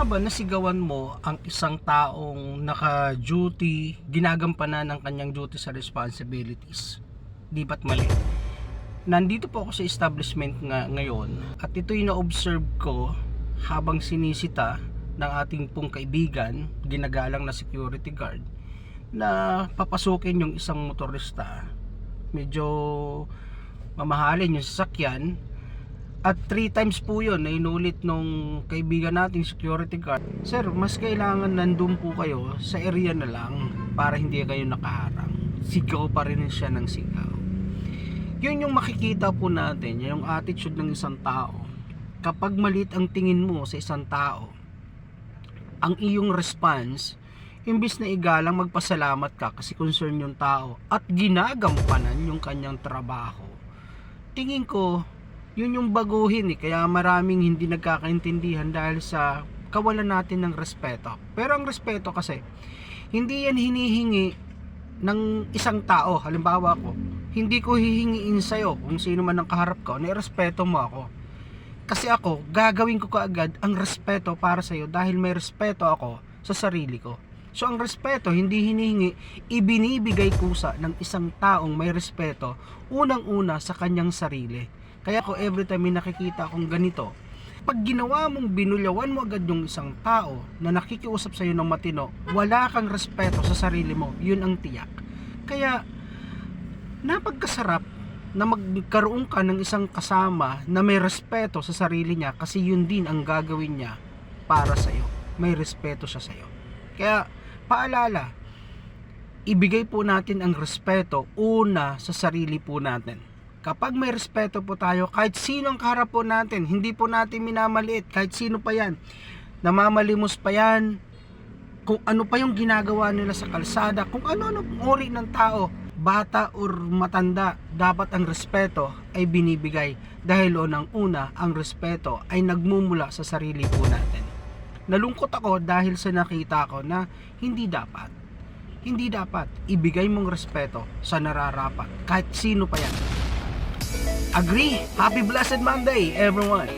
ba nasigawan mo ang isang taong naka-duty, ginagampanan ng kanyang duty sa responsibilities? Di ba't mali? Nandito po ako sa establishment ngayon at ito'y na-observe ko habang sinisita ng ating pong kaibigan, ginagalang na security guard, na papasukin yung isang motorista. Medyo mamahalin yung sasakyan. At 3 times po yun na inulit nung kaibigan nating security guard, "Sir, mas kailangan nandun po kayo sa area na lang para hindi kayo nakaharang." Sigaw pa rin siya ng sigaw. Yun yung makikita po natin, yung attitude ng isang tao. Kapag maliit ang tingin mo sa isang tao, ang iyong response, imbis na igalang, magpasalamat ka kasi concern yung tao at ginagampanan yung kanyang trabaho. Tingin ko yun yung baguhin kaya maraming hindi nagkakaintindihan dahil sa kawalan natin ng respeto. Pero ang respeto kasi hindi yan hinihingi ng isang tao. Halimbawa ko, hindi ko hihingiin sa'yo kung sino man ang kaharap ko, nirespeto mo ako. Kasi ako, gagawin ko kaagad ang respeto para sa'yo dahil may respeto ako sa sarili ko. So ang respeto hindi hinihingi, ibinibigay kusa ng isang taong may respeto unang-una sa kanyang sarili. Kaya ako every time may nakikita akong ganito, pag ginawa mong binulyawan mo agad yung isang tao na nakikiusap sa'yo ng matino, wala kang respeto sa sarili mo, yun ang tiyak. Kaya napagkasarap na magkaroon ka ng isang kasama na may respeto sa sarili niya kasi yun din ang gagawin niya para sa'yo. May respeto siya sa'yo. Kaya paalala, ibigay po natin ang respeto una sa sarili po natin. Kapag may respeto po tayo, kahit sino ang kaharap po natin, hindi po natin minamaliit, kahit sino pa yan, namamalimos pa yan, kung ano pa yung ginagawa nila sa kalsada, kung ano-ano uri ng tao, bata or matanda, dapat ang respeto ay binibigay. Dahil unang-una, ang respeto ay nagmumula sa sarili po natin. Nalungkot ako dahil sa nakita ko na hindi dapat ibigay mong respeto sa nararapat, kahit sino pa yan. Agree? Happy Blessed Monday, everyone!